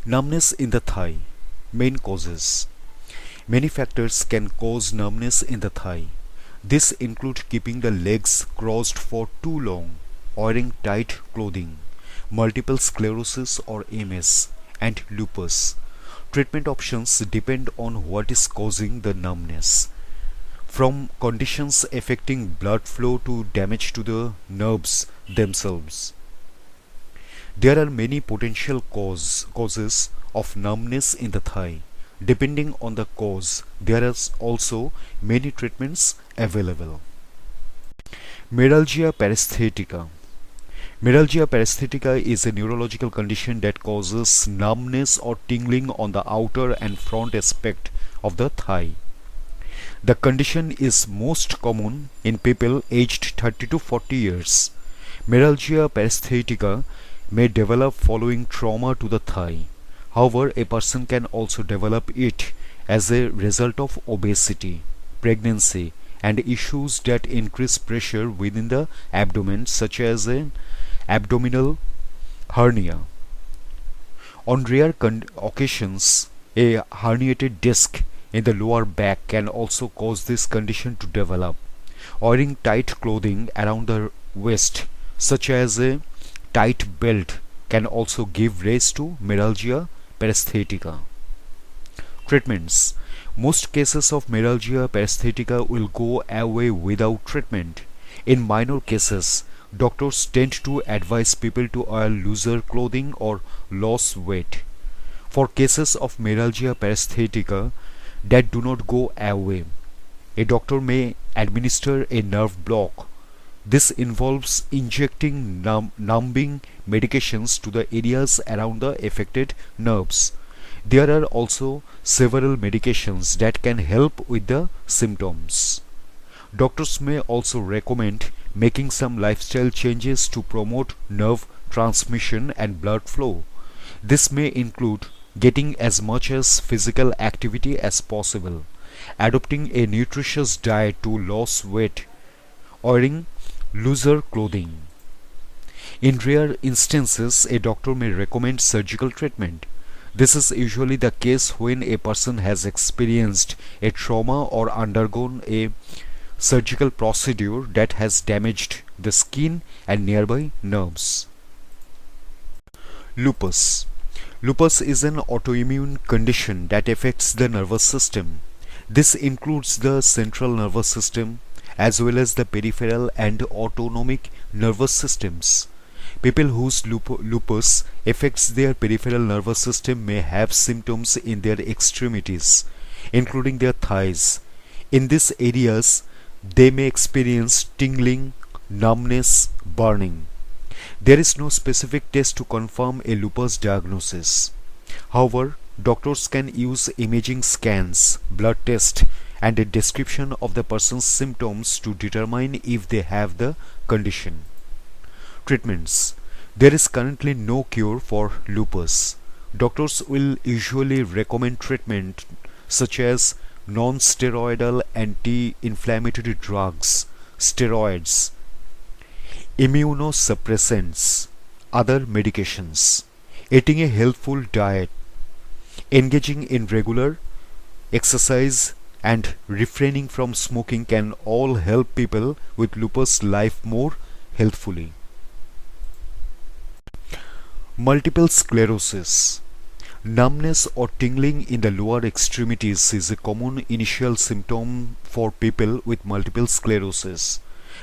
Numbness in the thigh. Main causes. Many factors can cause numbness in the thigh. This include keeping the legs crossed for too long, wearing tight clothing, multiple sclerosis or MS, and lupus. Treatment options depend on what is causing the numbness, from conditions affecting blood flow to damage to the nerves themselves. There are many potential causes of numbness in the thigh. Depending on the cause, there are also many treatments available. Meralgia paresthetica. Meralgia paresthetica is a neurological condition that causes numbness or tingling on the outer and front aspect of the thigh. The condition is most common in people aged 30 to 40 years. Meralgia paresthetica may develop following trauma to the thigh. However, a person can also develop it as a result of obesity, pregnancy, and issues that increase pressure within the abdomen, such as an abdominal hernia. On rare occasions, a herniated disc in the lower back can also cause this condition to develop. Wearing tight clothing around the waist, such as a tight belt, can also give rise to meralgia paresthetica. Treatments. Most cases of meralgia paresthetica will go away without treatment. In minor cases, doctors tend to advise people to wear looser clothing or lose weight. For cases of meralgia paresthetica that do not go away, a doctor may administer a nerve block. This involves injecting numbing medications to the areas around the affected nerves. There are also several medications that can help with the symptoms. Doctors may also recommend making some lifestyle changes to promote nerve transmission and blood flow. This may include getting as much as physical activity as possible, adopting a nutritious diet to lose weight, wearing looser clothing. In rare instances, a doctor may recommend surgical treatment. This is usually the case when a person has experienced a trauma or undergone a surgical procedure that has damaged the skin and nearby nerves. Lupus. Lupus is an autoimmune condition that affects the nervous system. This includes the central nervous system as well as the peripheral and autonomic nervous systems. People whose lupus affects their peripheral nervous system may have symptoms in their extremities, including their thighs. In these areas, they may experience tingling, numbness, burning. There is no specific test to confirm a lupus diagnosis. However, doctors can use imaging scans, blood tests, and a description of the person's symptoms to determine if they have the condition. Treatments. There is currently no cure for lupus. Doctors will usually recommend treatment such as non-steroidal anti-inflammatory drugs, steroids, immunosuppressants, other medications, eating a healthful diet, engaging in regular exercise, and refraining from smoking can all help people with lupus live more healthfully. Multiple sclerosis. Numbness or tingling in the lower extremities is a common initial symptom for people with multiple sclerosis.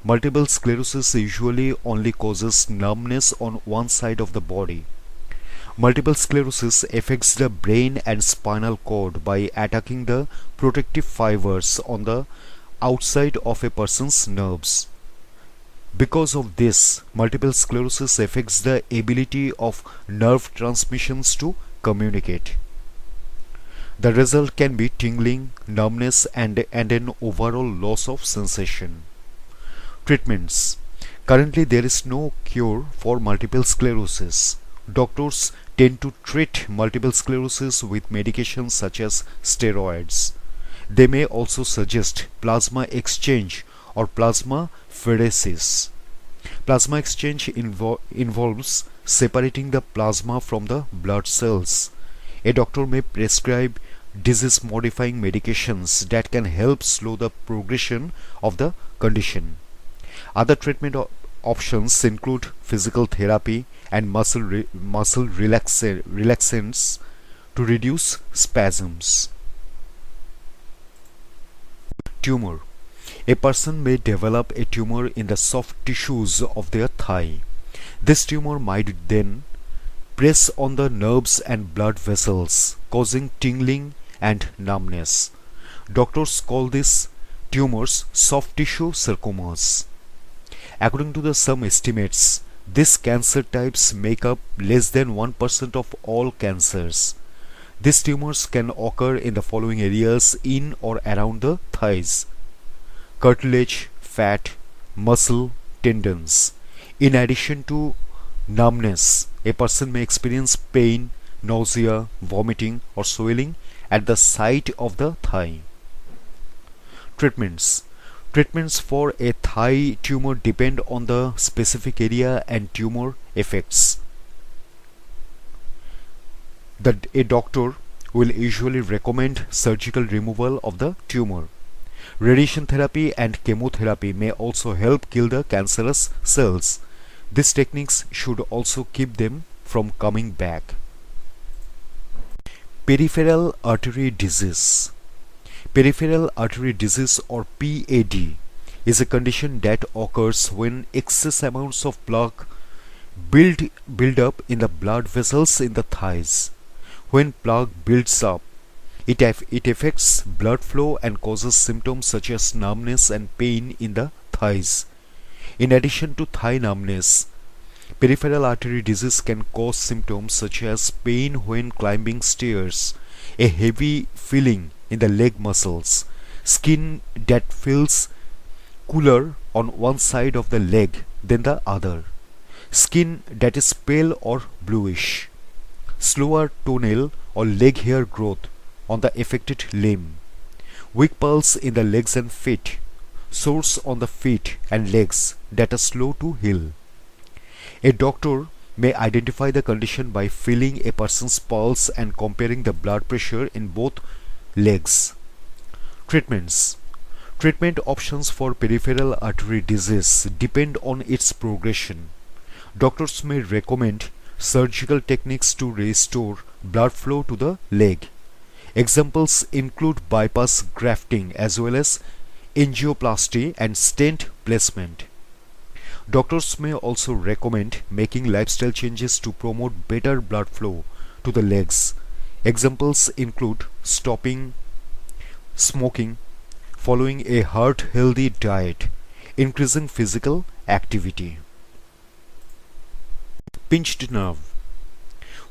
Multiple sclerosis usually only causes numbness on one side of the body. Multiple sclerosis affects the brain and spinal cord by attacking the protective fibers on the outside of a person's nerves. Because of this, multiple sclerosis affects the ability of nerve transmissions to communicate. The result can be tingling, numbness, and an overall loss of sensation. Treatments. Currently, there is no cure for multiple sclerosis. Doctors tend to treat multiple sclerosis with medications such as steroids. They may also suggest plasma exchange or plasmapheresis. Plasma exchange involves separating the plasma from the blood cells. A doctor may prescribe disease-modifying medications that can help slow the progression of the condition. Other treatment options include physical therapy and muscle relaxants to reduce spasms. Tumor. A person may develop a tumor in the soft tissues of their thigh. This tumor might then press on the nerves and blood vessels, causing tingling and numbness. Doctors call these tumors soft tissue sarcomas. According to some estimates, these cancer types make up less than 1% of all cancers. These tumors can occur in the following areas in or around the thighs: cartilage, fat, muscle, tendons. In addition to numbness, a person may experience pain, nausea, vomiting, or swelling at the site of the thigh. Treatments. Treatments for a thigh tumor depend on the specific area and tumor effects. A doctor will usually recommend surgical removal of the tumor. Radiation therapy and chemotherapy may also help kill the cancerous cells. These techniques should also keep them from coming back. Peripheral artery disease. Peripheral artery disease, or PAD, is a condition that occurs when excess amounts of plaque build up in the blood vessels in the thighs. When plaque builds up, it affects blood flow and causes symptoms such as numbness and pain in the thighs. In addition to thigh numbness, peripheral artery disease can cause symptoms such as pain when climbing stairs, a heavy feeling in the leg muscles, skin that feels cooler on one side of the leg than the other, skin that is pale or bluish, slower toenail or leg hair growth on the affected limb, weak pulse in the legs and feet, sores on the feet and legs that are slow to heal. A doctor may identify the condition by feeling a person's pulse and comparing the blood pressure in both legs. Treatments. Treatment options for peripheral artery disease depend on its progression. Doctors may recommend surgical techniques to restore blood flow to the leg. Examples include bypass grafting as well as angioplasty and stent placement. Doctors may also recommend making lifestyle changes to promote better blood flow to the legs. Examples include stopping smoking, following a heart-healthy diet, increasing physical activity. Pinched nerve.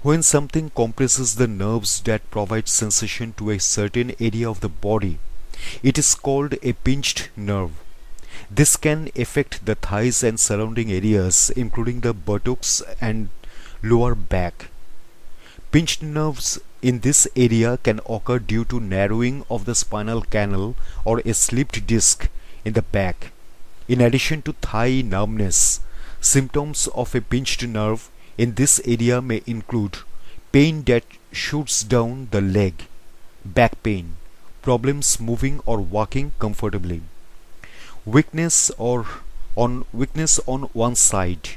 When something compresses the nerves that provide sensation to a certain area of the body, it is called a pinched nerve. This can affect the thighs and surrounding areas, including the buttocks and lower back. Pinched nerves in this area can occur due to narrowing of the spinal canal or a slipped disc in the back. In addition to thigh numbness, symptoms of a pinched nerve in this area may include pain that shoots down the leg, back pain, problems moving or walking comfortably, weakness on one side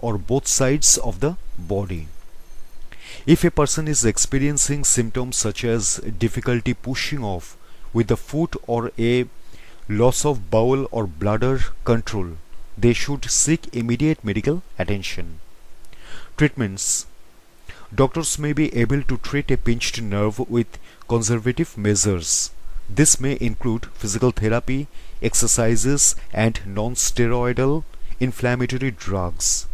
or both sides of the body. If a person is experiencing symptoms such as difficulty pushing off with the foot or a loss of bowel or bladder control, they should seek immediate medical attention. Treatments. Doctors may be able to treat a pinched nerve with conservative measures. This may include physical therapy, exercises, and non-steroidal inflammatory drugs.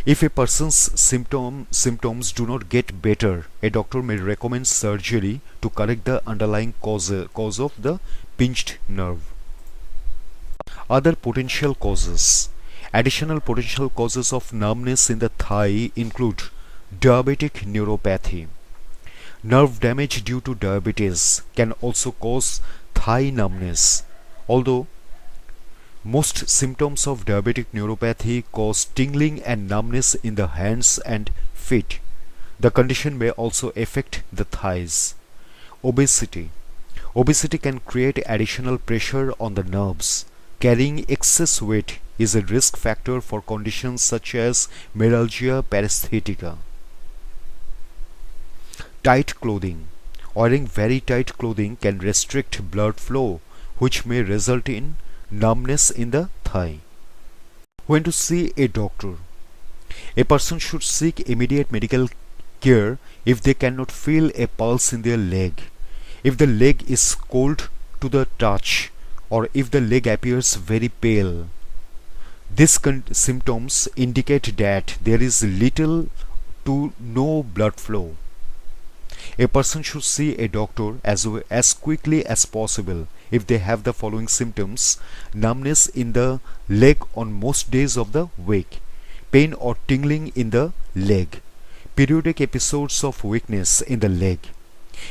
If a person's symptoms do not get better, a doctor may recommend surgery to correct the underlying cause of the pinched nerve. Other potential causes. Additional potential causes of numbness in the thigh include diabetic neuropathy. Nerve damage due to diabetes can also cause thigh numbness, although Most symptoms of diabetic neuropathy cause tingling and numbness in the hands and feet. The condition may also affect the thighs. Obesity. Obesity can create additional pressure on the nerves. Carrying excess weight is a risk factor for conditions such as meralgia paresthetica. Tight clothing. Wearing very tight clothing can restrict blood flow, which may result in numbness in the thigh. When to see a doctor. A person should seek immediate medical care if they cannot feel a pulse in their leg, if the leg is cold to the touch, or if the leg appears very pale. These symptoms indicate that there is little to no blood flow. A person should see a doctor as quickly as possible if they have the following symptoms: numbness in the leg on most days of the week, pain or tingling in the leg, periodic episodes of weakness in the leg.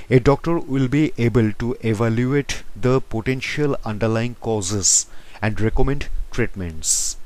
A doctor will be able to evaluate the potential underlying causes and recommend treatments.